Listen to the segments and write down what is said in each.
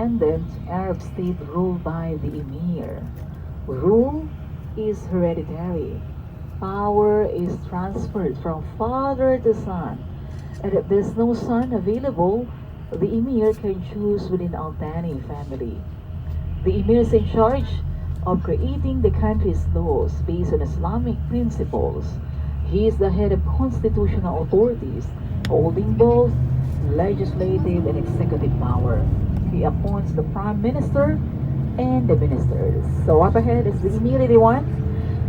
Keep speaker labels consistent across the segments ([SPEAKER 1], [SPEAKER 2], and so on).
[SPEAKER 1] independent Arab state ruled by the emir. Rule is hereditary. Power is transferred from father to son. And if there's no son available, the emir can choose within Al Thani family. The emir is in charge of creating the country's laws based on Islamic principles. He is the head of constitutional authorities, holding both legislative and executive power. He appoints the prime minister and the ministers. So up ahead is the immediate one.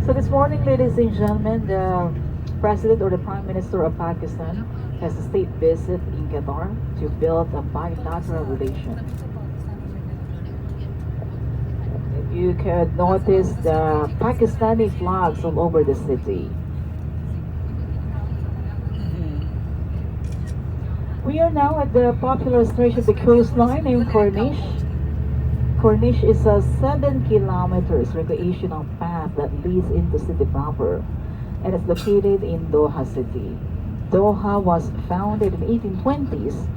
[SPEAKER 1] So this morning, ladies and gentlemen, the president or the prime minister of Pakistan has a state visit in Qatar to build a bilateral relation. You can notice the Pakistani flags all over the city. We are now at the popular stretch of the coastline named Corniche. Corniche is a 7 kilometers recreational path that leads into city proper, and it's located in Doha city. Doha was founded in 1820s,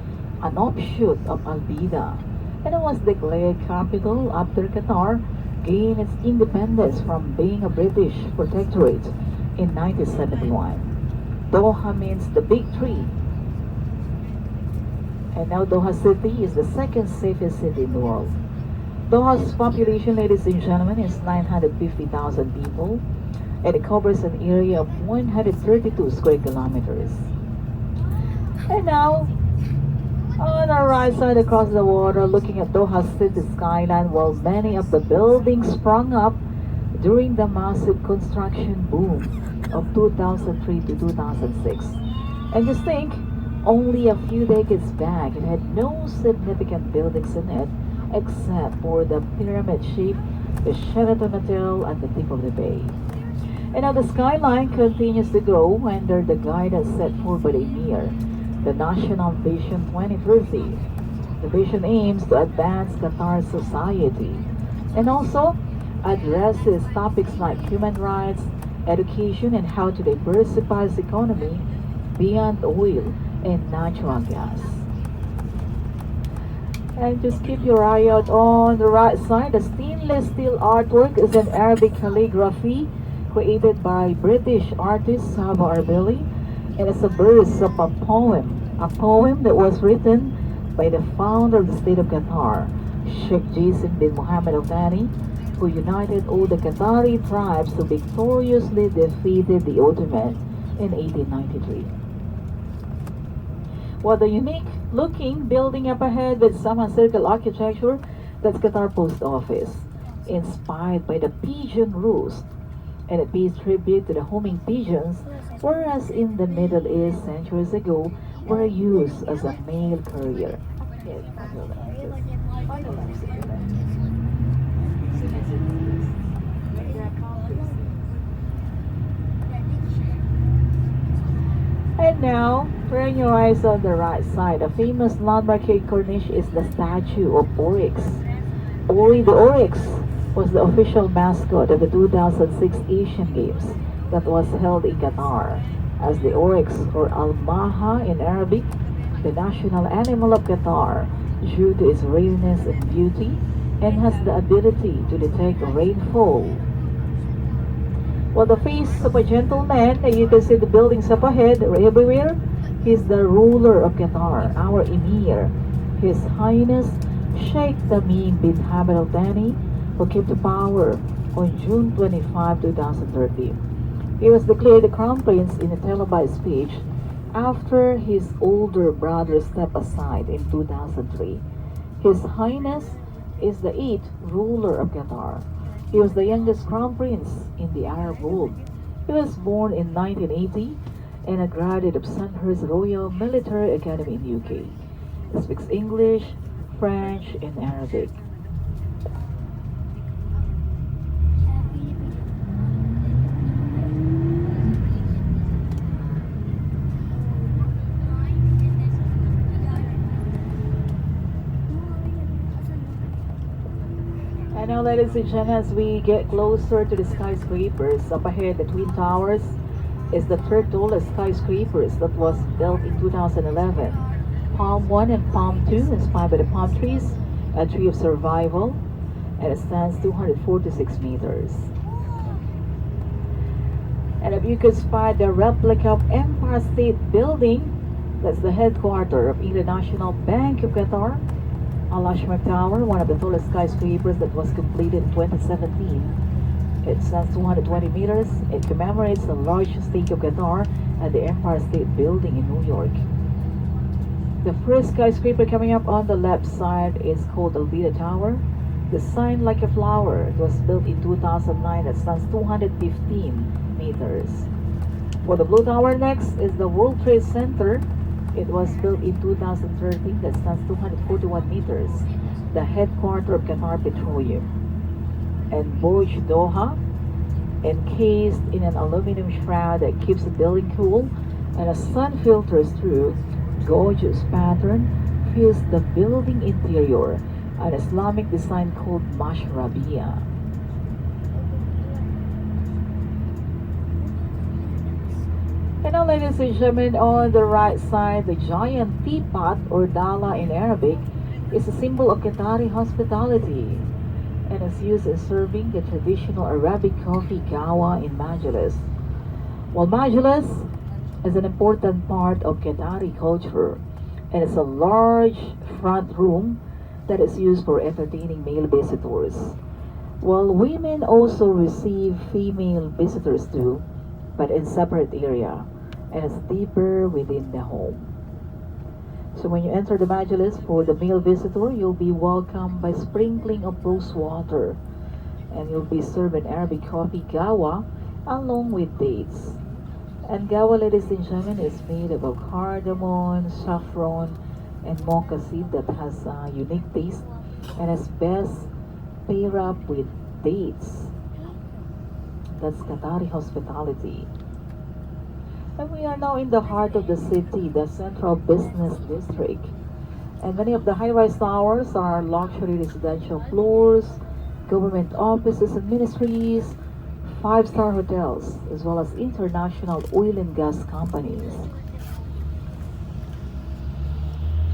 [SPEAKER 1] an offshoot of Al-Bida, and it was declared capital after Qatar gained its independence from being a British protectorate in 1971. Doha means the big tree. And now Doha City is the second safest city in the world. Doha's population, ladies and gentlemen, is 950,000 people, and it covers an area of 132 square kilometers. And now, on our right side across the water, looking at Doha City skyline, while many of the buildings sprung up during the massive construction boom of 2003 to 2006. And just think, only a few decades back, it had no significant buildings in it except for the pyramid shape, the Sheraton Hotel at the tip of the bay. And now the skyline continues to grow under the guidance set forth by the Emir, the National Vision 2030. The vision aims to advance Qatar's society and also addresses topics like human rights, education, and how to diversify the economy beyond oil and natural gas. And just keep your eye out on the right side. The stainless steel artwork is an Arabic calligraphy created by British artist Saba Arbeli, and it's a verse of a poem that was written by the founder of the state of Qatar, Sheikh Jassim bin Mohammed Al Thani, who united all the Qatari tribes to victoriously defeated the Ottoman in 1893. Well, the unique looking building up ahead with semicircle architecture, that's Qatar Post Office, inspired by the pigeon roost, and it pays tribute to the homing pigeons, whereas in the Middle East centuries ago were used as a mail courier. And now, turn your eyes on the right side. A famous landmark here in Corniche is the statue of Oryx. Ori the Oryx was the official mascot of the 2006 Asian Games that was held in Qatar, as the Oryx, or Al-Maha in Arabic, the national animal of Qatar, due to its rareness and beauty, and has the ability to detect rainfall. Well, the face of a gentleman, you can see the buildings up ahead, everywhere. He's the ruler of Qatar, our Emir, His Highness Sheikh Tamim bin Hamad Al Thani, who came to power on June 25, 2013. He was declared the crown prince in a televised speech after his older brother stepped aside in 2003. His Highness is the eighth ruler of Qatar. He was the youngest crown prince in the Arab world. He was born in 1980 and a graduate of Sandhurst Royal Military Academy in UK. He speaks English, French, and Arabic. And now, ladies and gentlemen, as we get closer to the skyscrapers, up ahead, the Twin Towers is the third tallest skyscrapers that was built in 2011. Palm 1 and Palm 2, inspired by the palm trees, a tree of survival, and it stands 246 meters. And if you could spot the replica of Empire State Building, that's the headquarters of International Bank of Qatar, Al Ashmak Tower, one of the tallest skyscrapers that was completed in 2017. It stands 220 meters. It commemorates the largest stake of Qatar at the Empire State Building in New York. The first skyscraper coming up on the left side is called Alvida Tower. Designed like a flower, it was built in 2009. It stands 215 meters. For the blue tower next is the World Trade Center. It was built in 2013. That stands 241 meters. The headquarters of Qatar Petroleum. And Burj Doha, encased in an aluminum shroud that keeps the building cool, and a sun filters through. Gorgeous pattern fills the building interior, an Islamic design called Mashrabiyah. And now, ladies and gentlemen, on the right side, the giant teapot, or dala in Arabic, is a symbol of Qatari hospitality and is used in serving the traditional Arabic coffee gawa in Majlis. Well, Majlis is an important part of Qatari culture, and it's a large front room that is used for entertaining male visitors. While women also receive female visitors too, but in separate area, and it's deeper within the home. So when you enter the Majlis for the male visitor, you'll be welcomed by sprinkling of rose water, and you'll be served an Arabic coffee gawa along with dates. And gawa, ladies and gentlemen, is made of cardamom, saffron, and mocha seed that has a unique taste and is best paired up with dates. That's Qatari hospitality. And we are now in the heart of the city, the central business district. And many of the high-rise towers are luxury residential floors, government offices and ministries, five-star hotels, as well as international oil and gas companies.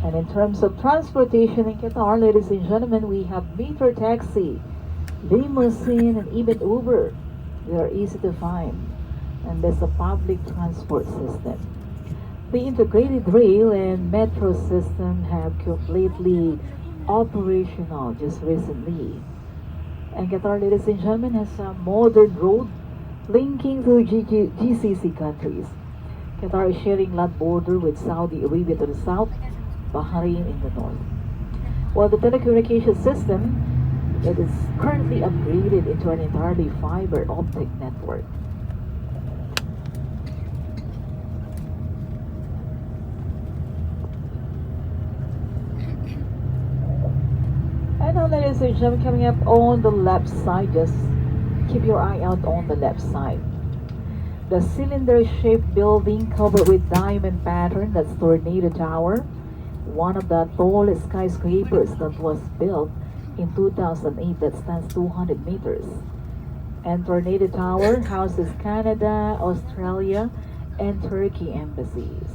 [SPEAKER 1] And in terms of transportation in Qatar, ladies and gentlemen, we have meter taxi, limousine, and even Uber. They are easy to find, and there's a public transport system. The integrated rail and metro system have completely operational just recently. And Qatar, ladies and gentlemen, has a modern road linking to GCC countries. Qatar is sharing land border with Saudi Arabia to the south, Bahrain in the north. While the telecommunication system, it is currently upgraded into an entirely fiber optic network. And now, ladies and gentlemen, coming up on the left side, just keep your eye out on the left side. The cylinder-shaped building covered with diamond pattern, that's Tornado Tower, one of the tallest skyscrapers that was built in 2008 that stands 200 meters. And Tornado Tower houses Canada, Australia, and Turkey embassies.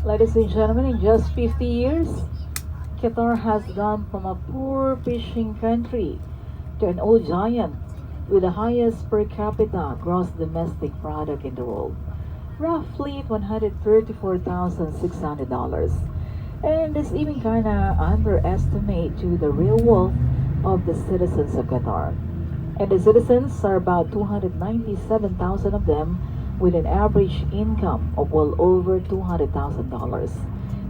[SPEAKER 1] Ladies and gentlemen, in just 50 years, Qatar has gone from a poor fishing country to an oil giant with the highest per capita gross domestic product in the world, roughly at $134,600. And this even kinda underestimate to the real wealth of the citizens of Qatar. And the citizens are about 297,000 of them with an average income of well over $200,000.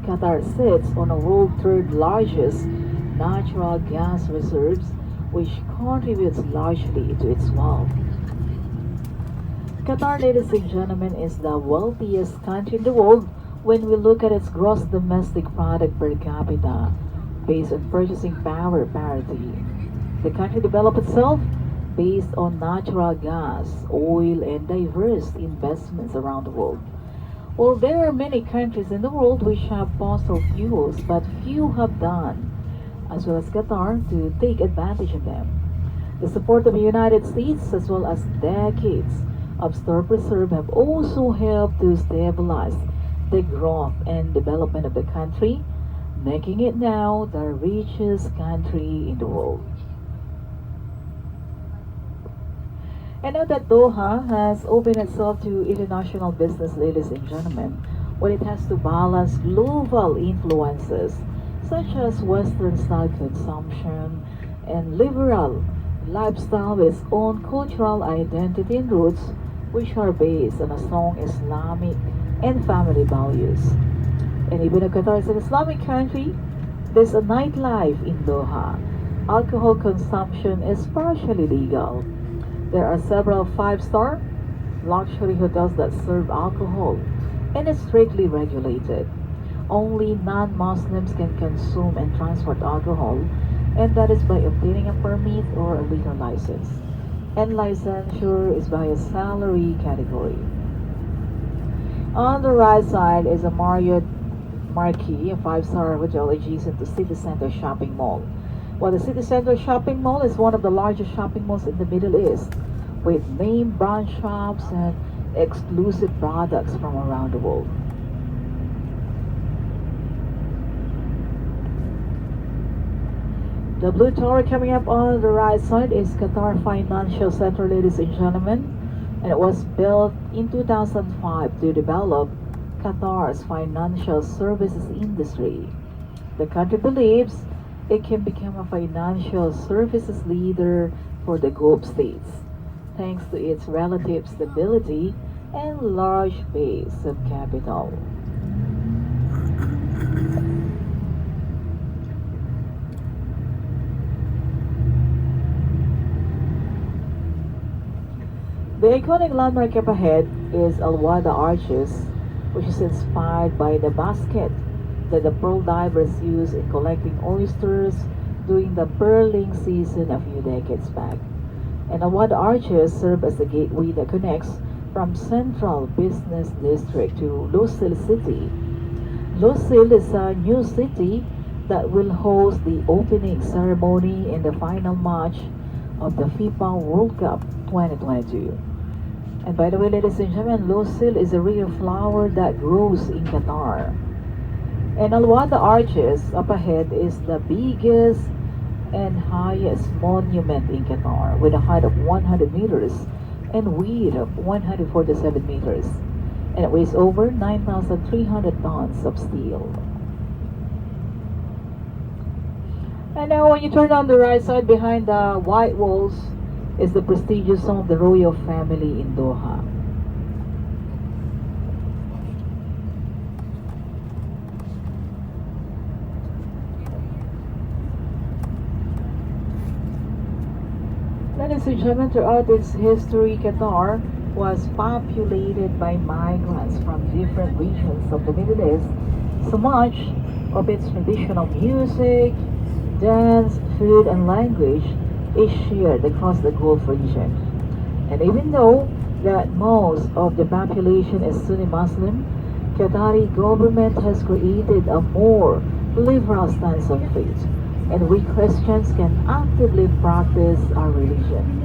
[SPEAKER 1] Qatar sits on a world third largest natural gas reserves, which contributes largely to its wealth. Qatar, ladies and gentlemen, is the wealthiest country in the world when we look at its gross domestic product per capita based on purchasing power parity. The country developed itself based on natural gas, oil, and diverse investments around the world. Well, there are many countries in the world which have fossil fuels, but few have done, as well as Qatar, to take advantage of them. The support of the United States, as well as decades of store reserve, have also helped to stabilize the growth and development of the country, making it now the richest country in the world. And now that Doha has opened itself to international business, ladies and gentlemen, when it has to balance global influences such as Western style consumption and liberal lifestyle with its own cultural identity and roots, which are based on a strong Islamic and family values. And even though Qatar is an Islamic country, there's a nightlife in Doha. Alcohol consumption is partially legal. There are several five-star luxury hotels that serve alcohol and is strictly regulated. Only non-Muslims can consume and transport alcohol, and that is by obtaining a permit or a liquor license. And licensure is by a salary category. On the right side is a Marriott Marquis, a five-star hotel adjacent to City Center Shopping Mall. While the City Center Shopping Mall is one of the largest shopping malls in the Middle East, with name brand shops and exclusive products from around the world. The blue tower coming up on the right side is Qatar Financial Center, ladies and gentlemen, and it was built in 2005 to develop Qatar's financial services industry. The country believes it can become a financial services leader for the Gulf states, thanks to its relative stability and large base of capital. The iconic landmark up ahead is Al Wada Arches, which is inspired by the basket that the pearl divers used in collecting oysters during the pearling season a few decades back. And Al Wada Arches serve as the gateway that connects from Central Business District to Lusail City. Lusail is a new city that will host the opening ceremony and the final match of the FIFA World Cup 2022. And by the way, ladies and gentlemen, Lusail is a rare flower that grows in Qatar. And Al Wada Arches up ahead is the biggest and highest monument in Qatar with a height of 100 meters and width of 147 meters. And it weighs over 9,300 tons of steel. And now when you turn on the right side behind the white walls is the prestigious home of the royal family in Doha. Ladies and gentlemen, throughout its history, Qatar was populated by migrants from different regions of the Middle East. So much of its traditional music, dance, food, and language is shared across the Gulf region. And even though that most of the population is Sunni Muslim, Qatari government has created a more liberal stance on faith, and we Christians can actively practice our religion.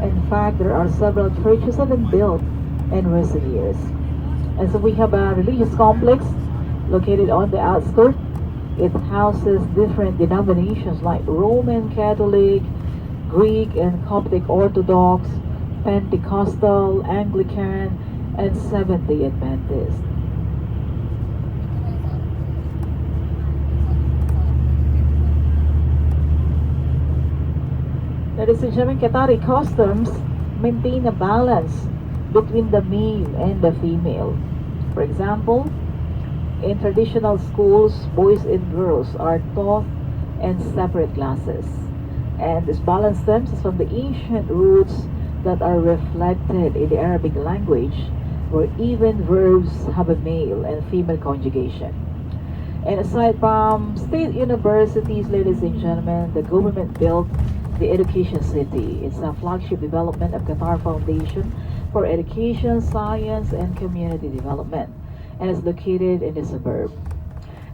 [SPEAKER 1] In fact, there are several churches that have been built in recent years. And so we have a religious complex located on the outskirts. It houses different denominations like Roman Catholic, Greek and Coptic Orthodox, Pentecostal, Anglican, and Seventh-day Adventist. Ladies and gentlemen, Qatari customs maintain a balance between the male and the female. For example, in traditional schools, boys and girls are taught in separate classes. And this balance stems from the ancient roots that are reflected in the Arabic language, where even verbs have a male and female conjugation. And aside from state universities, ladies and gentlemen, the government built the Education City. It's a flagship development of Qatar Foundation for Education, Science, and Community Development, and is located in the suburb.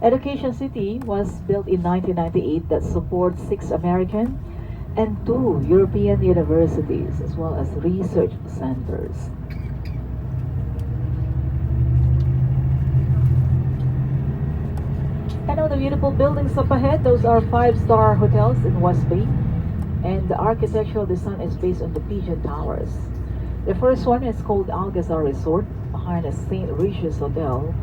[SPEAKER 1] Education City was built in 1998 that supports 6 American and 2 European universities as well as research centers. And all the beautiful buildings up ahead, those are five-star hotels in West Bay. And the architectural design is based on the Pigeon Towers. The first one is called Alcazar Resort, behind the St. Regis Hotel,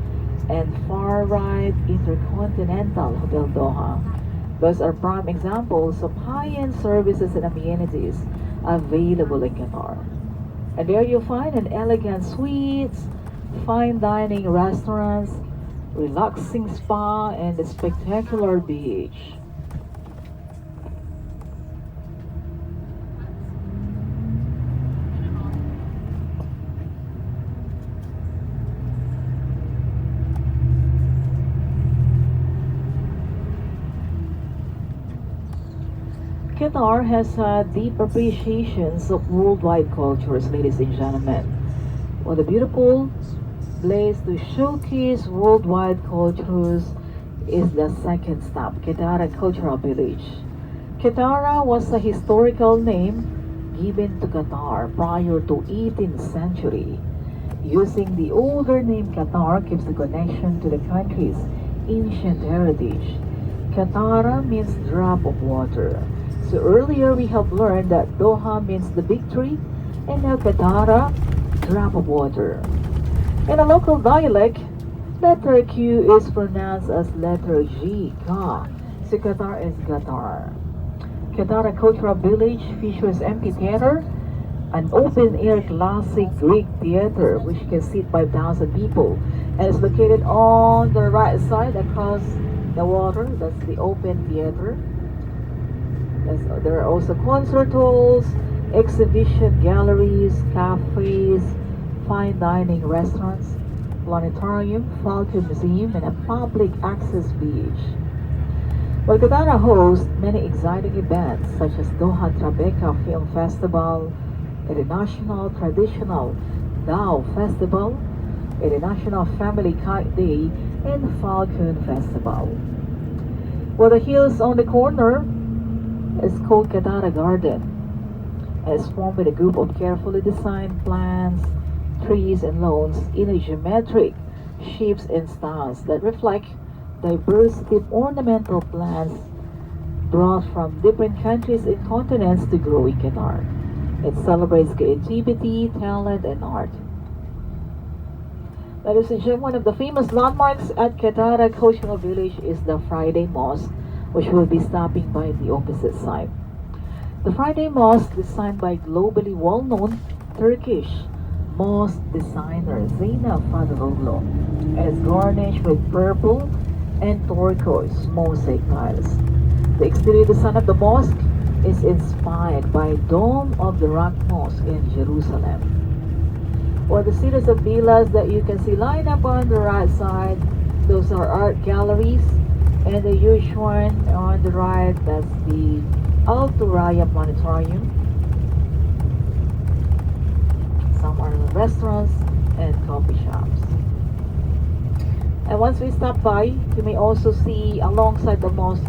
[SPEAKER 1] and Far Right Intercontinental Hotel Doha. Those are prime examples of high-end services and amenities available in Qatar. And there you'll find an elegant suites, fine dining restaurants, relaxing spa, and a spectacular beach. Qatar has a deep appreciations of worldwide cultures, ladies and gentlemen. What a beautiful place to showcase worldwide cultures is the second stop, Qatar Cultural Village. Qatar was a historical name given to Qatar prior to 18th century. Using the older name Qatar keeps the connection to the country's ancient heritage. Qatara means drop of water. So earlier we have learned that Doha means the big tree, and now Qatara, drop of water. In a local dialect, letter Q is pronounced as letter G, Ka. So Qatar is Qatar. Qatar Cultural Village features amphitheater, an open-air classic Greek theater which can seat 5,000 people, and is located on the right side across the water. That's the open theater. There are also concert halls, exhibition galleries, cafes, fine dining restaurants, planetarium, Falcon Museum, and a public access beach. Well, Qatar hosts many exciting events such as Doha Tribeca Film Festival, International Traditional Dao Festival, International Family Kite Day, and Falcon Festival. Well, the hills on the corner is called Qatar Garden, and it's formed with a group of carefully designed plants, trees, and lawns in a geometric shapes and styles that reflect diversity of ornamental plants brought from different countries and continents to grow in Qatar. It celebrates creativity, talent, and art. Ladies and gentlemen, one of the famous landmarks at Qatar Cultural Village is the Friday Mosque, which will be stopping by the opposite side. The Friday Mosque, designed by globally well-known Turkish mosque designer Zeynep Fadıloglu, and is garnished with purple and turquoise mosaic tiles. The exterior design of the mosque is inspired by Dome of the Rock Mosque in Jerusalem. Or the series of villas that you can see lined up on the right side, those are art galleries, and the huge one on the right, that's the Al Turaya Planetarium. Some are restaurants and coffee shops. And once we stop by, you may also see alongside the mosque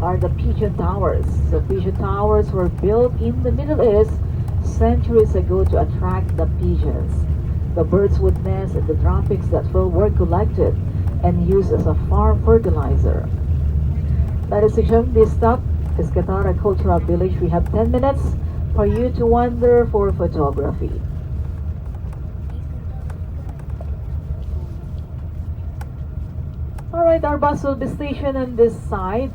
[SPEAKER 1] are the Pigeon Towers. So Pigeon Towers were built in the Middle East centuries ago to attract the pigeons. The birds would nest in the droppings that fell were collected and used as a farm fertilizer. Ladies and gentlemen, this stop is Qatar Cultural Village. We have 10 minutes for you to wander for photography. Alright, our bus will be stationed on this side.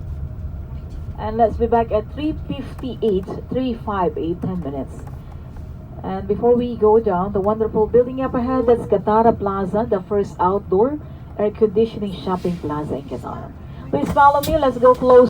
[SPEAKER 1] And let's be back at 3:58, 10 minutes. And before we go down, the wonderful building up ahead, that's Qatar Plaza, the first outdoor air conditioning shopping plaza in Qatar. Please follow me, let's go close.